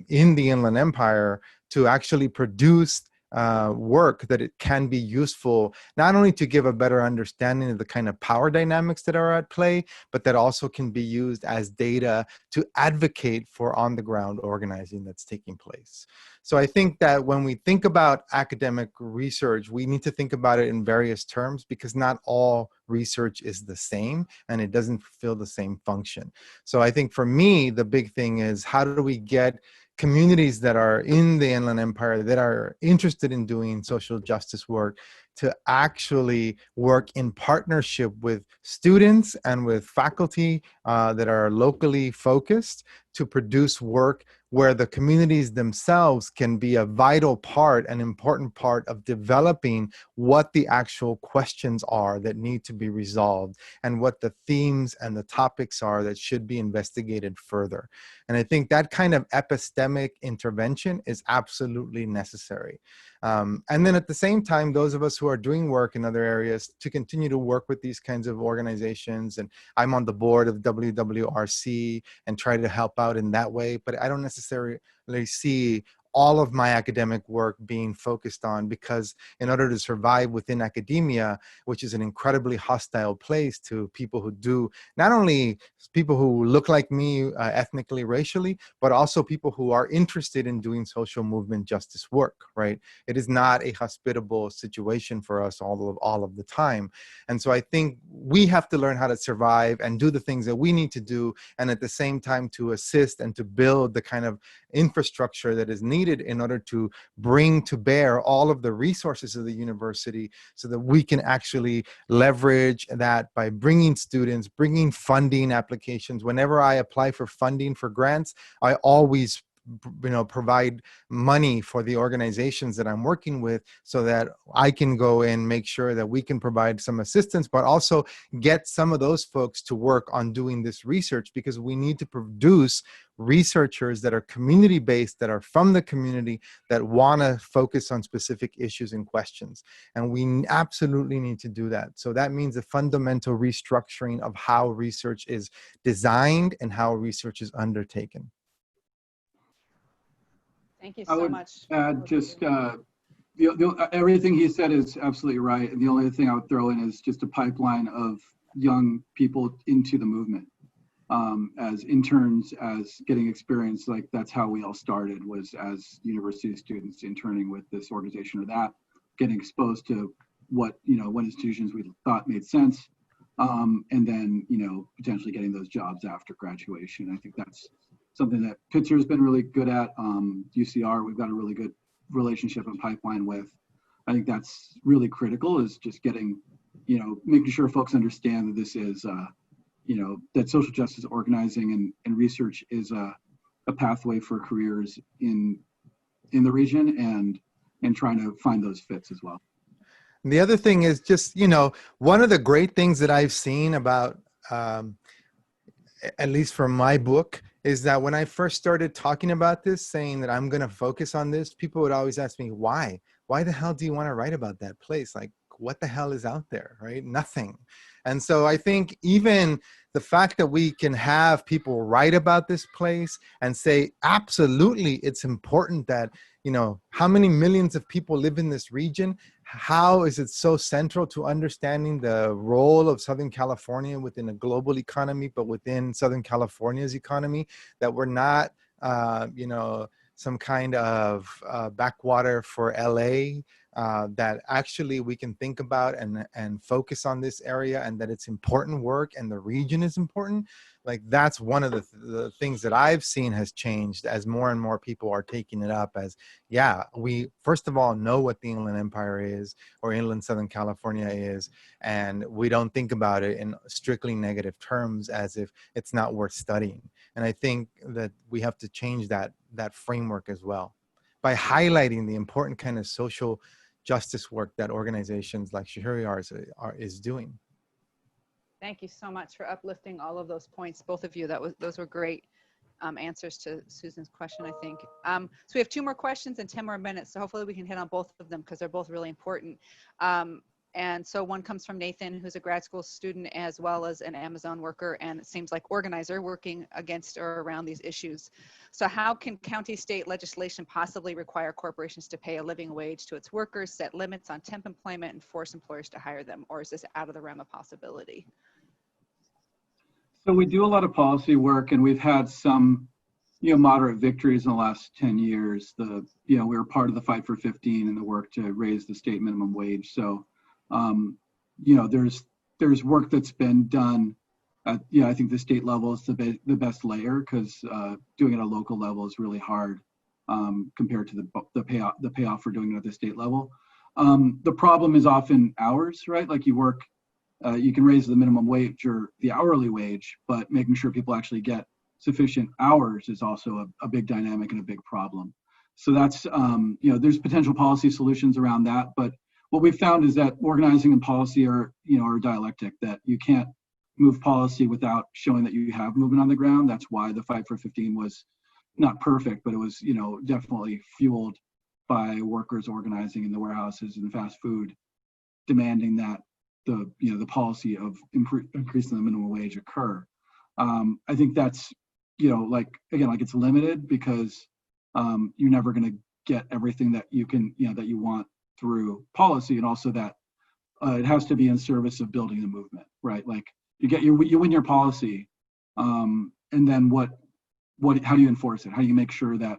in the Inland Empire to actually produce work, that it can be useful not only to give a better understanding of the kind of power dynamics that are at play, but that also can be used as data to advocate for on-the-ground organizing that's taking place. So I think that when we think about academic research, we need to think about it in various terms, because not all research is the same and it doesn't fulfill the same function. So I think for me, the big thing is, how do we get communities that are in the Inland Empire that are interested in doing social justice work to actually work in partnership with students and with faculty that are locally focused to produce work where the communities themselves can be a vital part, an important part of developing what the actual questions are that need to be resolved and what the themes and the topics are that should be investigated further. And I think that kind of epistemic intervention is absolutely necessary. And then at the same time, those of us who are doing work in other areas to continue to work with these kinds of organizations, and I'm on the board of WWRC and try to help out in that way, but I don't necessarily see all of my academic work being focused on, because in order to survive within academia, which is an incredibly hostile place to people who do, not only people who look like me ethnically, racially, but also people who are interested in doing social movement justice work, right? It is not a hospitable situation for us all of the time. And so I think we have to learn how to survive and do the things that we need to do, and at the same time to assist and to build the kind of infrastructure that is needed in order to bring to bear all of the resources of the university, so that we can actually leverage that by bringing students, bringing funding applications. Whenever I apply for funding for grants, I always provide money for the organizations that I'm working with, so that I can go and make sure that we can provide some assistance, but also get some of those folks to work on doing this research, because we need to produce researchers that are community-based, that are from the community, that want to focus on specific issues and questions. And we absolutely need to do that. So that means a fundamental restructuring of how research is designed and how research is undertaken. Thank you I so would much. add just everything he said is absolutely right. And the only thing I would throw in is just a pipeline of young people into the movement as interns, as getting experience. Like that's how we all started, was as university students interning with this organization or that, getting exposed to what institutions we thought made sense, and then potentially getting those jobs after graduation. I think that's something that Pitzer has been really good at. UCR, we've got a really good relationship and pipeline with. I think that's really critical, is just getting, making sure folks understand that this is, that social justice organizing and research is a pathway for careers in the region, and trying to find those fits as well. The other thing is just, one of the great things that I've seen about, at least from my book, is that when I first started talking about this, saying that I'm going to focus on this, people would always ask me, why? Why the hell do you want to write about that place? Like, what the hell is out there, right? Nothing. And so I think even the fact that we can have people write about this place and say, absolutely, it's important that, how many millions of people live in this region? How is it so central to understanding the role of Southern California within a global economy, but within Southern California's economy, that we're not, some kind of backwater for LA, that actually we can think about and focus on this area, and that it's important work and the region is important. Like that's one of the things that I've seen has changed as more and more people are taking it up as, yeah, we first of all know what the Inland Empire is, or Inland Southern California is, and we don't think about it in strictly negative terms as if it's not worth studying. And I think that we have to change that framework as well, by highlighting the important kind of social justice work that organizations like Shahiri is doing. Thank you so much for uplifting all of those points, both of you. Those were great answers to Susan's question, I think. So we have 2 more questions and 10 more minutes, so hopefully we can hit on both of them because they're both really important. And so one comes from Nathan, who's a grad school student as well as an Amazon worker, and it seems like organizer working against or around these issues. So how can county state legislation possibly require corporations to pay a living wage to its workers, set limits on temp employment, and force employers to hire them? Or is this out of the realm of possibility? So we do a lot of policy work, and we've had some, moderate victories in the last 10 years. We were part of the Fight for 15 and the work to raise the state minimum wage. So, there's work that's been done at, I think the state level is the best layer, because doing it at a local level is really hard compared to the payoff for doing it at the state level. The problem is often hours, right? Like you work, you can raise the minimum wage or the hourly wage, but making sure people actually get sufficient hours is also a big dynamic and a big problem. So that's, there's potential policy solutions around that. But what we've found is that organizing and policy are a dialectic, that you can't move policy without showing that you have movement on the ground. That's why the Fight for 15 was not perfect, but it was, definitely fueled by workers organizing in the warehouses and fast food, demanding that the policy of increasing the minimum wage occur. I think that's, it's limited, because you're never going to get everything that you can, that you want through policy, and also that it has to be in service of building the movement, right? Like you win your policy, and then how do you enforce it? How do you make sure that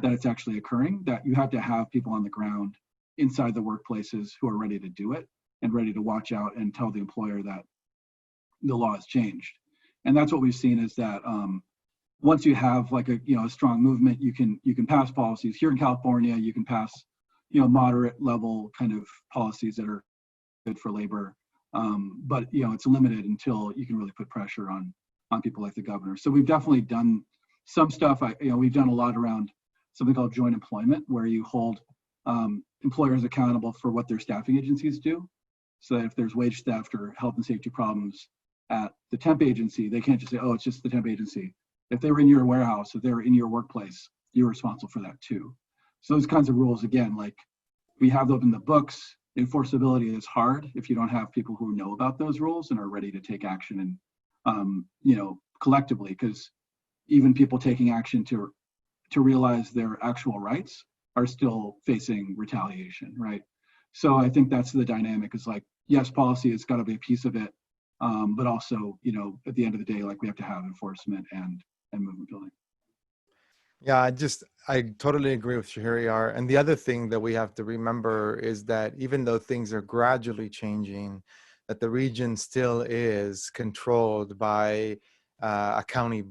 it's actually occurring? That you have to have people on the ground inside the workplaces who are ready to do it and ready to watch out and tell the employer that the law has changed. And that's what we've seen, is that once you have like a strong movement, you can pass policies. Here in California, you can pass moderate level kind of policies that are good for labor, but it's limited until you can really put pressure on people like the governor. So we've definitely done some stuff. We've done a lot around something called joint employment, where you hold employers accountable for what their staffing agencies do. So that if there's wage theft or health and safety problems at the temp agency, they can't just say, oh, it's just the temp agency. If they were in your warehouse, if they were in your workplace, you're responsible for that too. So those kinds of rules, again, like we have those in the books. Enforceability is hard if you don't have people who know about those rules and are ready to take action, and collectively, because even people taking action to realize their actual rights are still facing retaliation, right? So I think that's the dynamic, is like, yes, policy has got to be a piece of it, but also, at the end of the day, like we have to have enforcement and movement building. Yeah, I totally agree with Shahriar. And the other thing that we have to remember is that even though things are gradually changing, that the region still is controlled by a county,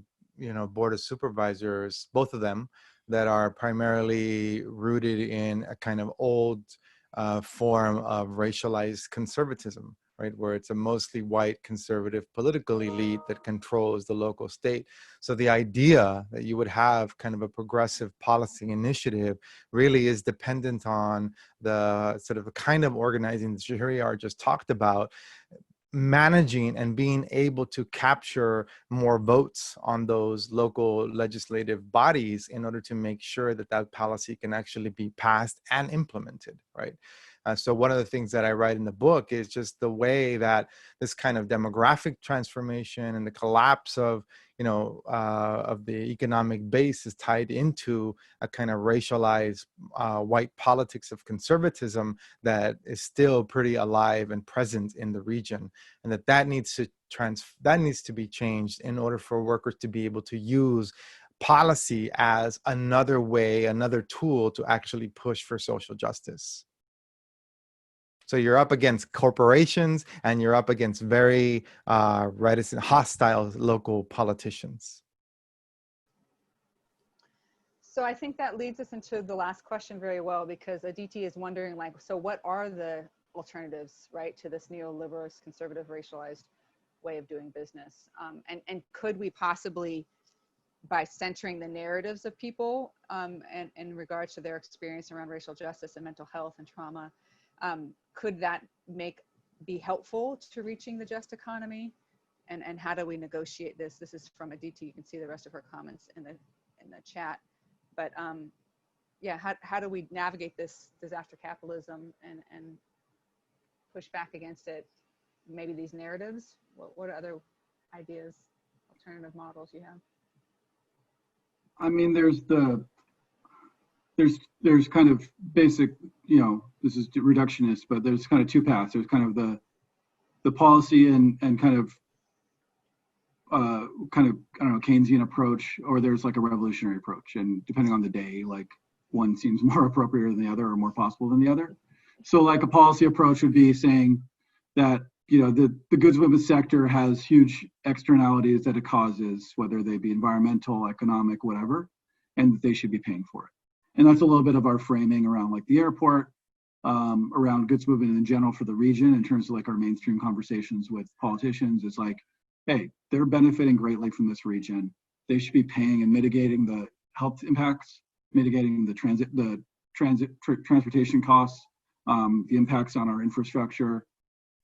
board of supervisors, both of them, that are primarily rooted in a kind of old form of racialized conservatism, right? Where it's a mostly white conservative political elite that controls the local state. So the idea that you would have kind of a progressive policy initiative really is dependent on the sort of kind of organizing that Shahriar just talked about, managing and being able to capture more votes on those local legislative bodies in order to make sure that that policy can actually be passed and implemented, right? So one of the things that I write in the book is just the way that this kind of demographic transformation and the collapse of, of the economic base is tied into a kind of racialized white politics of conservatism that is still pretty alive and present in the region, and that needs to be changed in order for workers to be able to use policy as another way, another tool to actually push for social justice. So you're up against corporations, and you're up against very reticent, hostile local politicians. So I think that leads us into the last question very well, because Aditi is wondering, like, so what are the alternatives, right, to this neoliberalist, conservative, racialized way of doing business? And could we possibly, by centering the narratives of people and in regards to their experience around racial justice and mental health and trauma, could that be helpful to reaching the just economy? And how do we negotiate this? This is from Aditi. You can see the rest of her comments in the chat. But yeah, how do we navigate this disaster capitalism and push back against it? Maybe these narratives? What are other ideas, alternative models you have? I mean, there's kind of basic, you know, this is reductionist, but there's kind of two paths. There's kind of the policy and kind of I don't know, Keynesian approach, or there's like a revolutionary approach, and depending on the day, like one seems more appropriate than the other or more possible than the other. So like a policy approach would be saying that, you know, the goods movement sector has huge externalities that it causes, whether they be environmental, economic, whatever, and they should be paying for it. And that's a little bit of our framing around like the airport, around goods movement in general for the region, in terms of like our mainstream conversations with politicians. It's like, hey, they're benefiting greatly from this region. They should be paying and mitigating the health impacts, mitigating the transportation costs, the impacts on our infrastructure,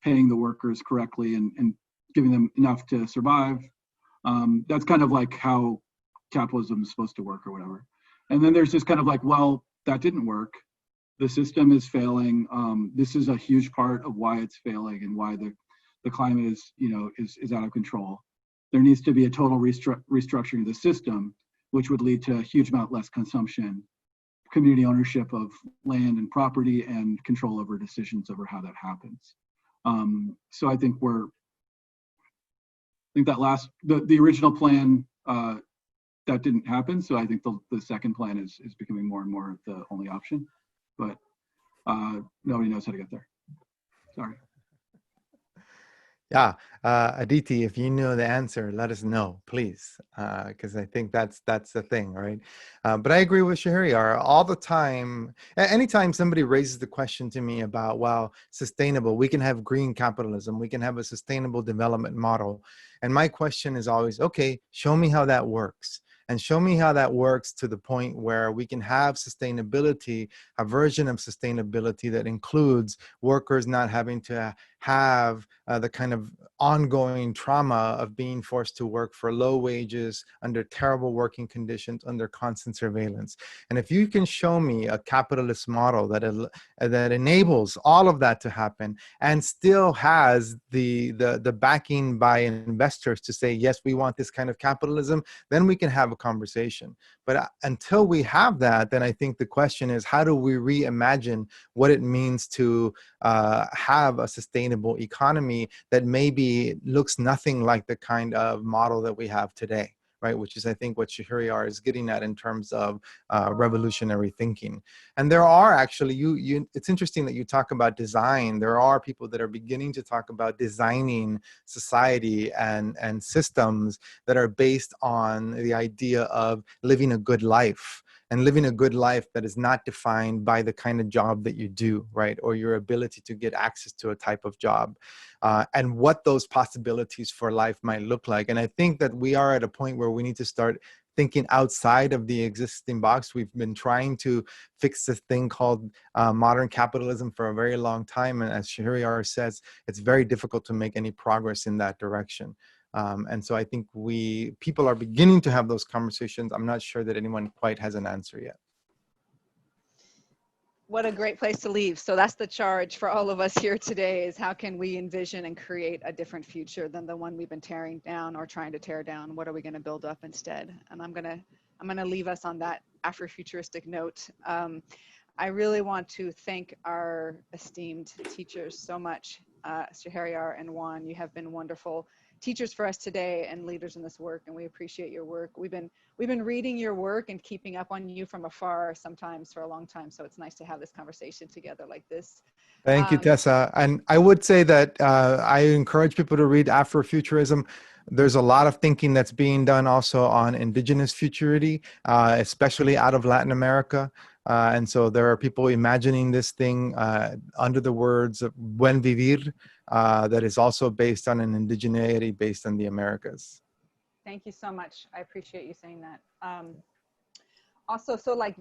paying the workers correctly and giving them enough to survive. That's kind of like how capitalism is supposed to work or whatever. And then there's this kind of like, well, that didn't work. The system is failing. This is a huge part of why it's failing and why the climate is, you know, is out of control. There needs to be a total restructuring of the system, which would lead to a huge amount less consumption, community ownership of land and property, and control over decisions over how that happens. So I think the original plan, that didn't happen. So I think the second plan is becoming more and more the only option, but nobody knows how to get there. Sorry. Yeah, Aditi, if you know the answer, let us know, please, because I think that's the thing, right? But I agree with Shahriar all the time. Anytime somebody raises the question to me about, well, sustainable, we can have green capitalism, we can have a sustainable development model. And my question is always, okay, show me how that works. And show me how that works to the point where we can have sustainability, a version of sustainability that includes workers not having to have the kind of ongoing trauma of being forced to work for low wages, under terrible working conditions, under constant surveillance. And if you can show me a capitalist model that enables all of that to happen and still has the backing by investors to say, yes, we want this kind of capitalism, then we can have a conversation. But until we have that, then I think the question is, how do we reimagine what it means to have a sustainable economy that maybe looks nothing like the kind of model that we have today, right? Which is, I think, what Shahriar is getting at in terms of revolutionary thinking. And there are actually, it's interesting that you talk about design. There are people that are beginning to talk about designing society and systems that are based on the idea of living a good life. And living a good life that is not defined by the kind of job that you do, right? Or your ability to get access to a type of job, and what those possibilities for life might look like. And I think that we are at a point where we need to start thinking outside of the existing box. We've been trying to fix this thing called modern capitalism for a very long time. And as Shahriar says, it's very difficult to make any progress in that direction. And so I think people are beginning to have those conversations. I'm not sure that anyone quite has an answer yet. What a great place to leave. So that's the charge for all of us here today, is how can we envision and create a different future than the one we've been tearing down or trying to tear down? What are we going to build up instead? And I'm going to leave us on that Afrofuturistic note. I really want to thank our esteemed teachers so much, Shahriar and Juan. You have been wonderful teachers for us today and leaders in this work, and we appreciate your work. We've been reading your work and keeping up on you from afar sometimes for a long time, so it's nice to have this conversation together like this. Thank you, Tessa. And I would say that I encourage people to read Afrofuturism. There's a lot of thinking that's being done also on indigenous futurity, especially out of Latin America. And so there are people imagining this thing under the words of Buen Vivir, that is also based on an indigeneity based on the Americas. Thank you so much. I appreciate you saying that. Also, so like,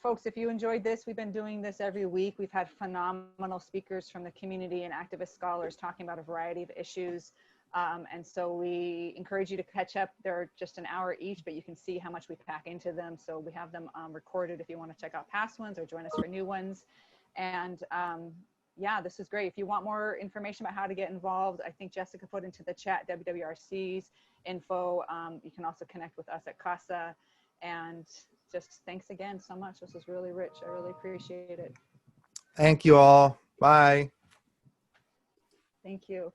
folks, if you enjoyed this, we've been doing this every week. We've had phenomenal speakers from the community and activist scholars talking about a variety of issues. And so we encourage you to catch up. They're just an hour each, but you can see how much we pack into them. So we have them recorded if you want to check out past ones or join us for new ones. And yeah, this is great. If you want more information about how to get involved, I think Jessica put into the chat WWRC's info. You can also connect with us at CASA. And just thanks again so much. This was really rich. I really appreciate it. Thank you all. Bye. Thank you.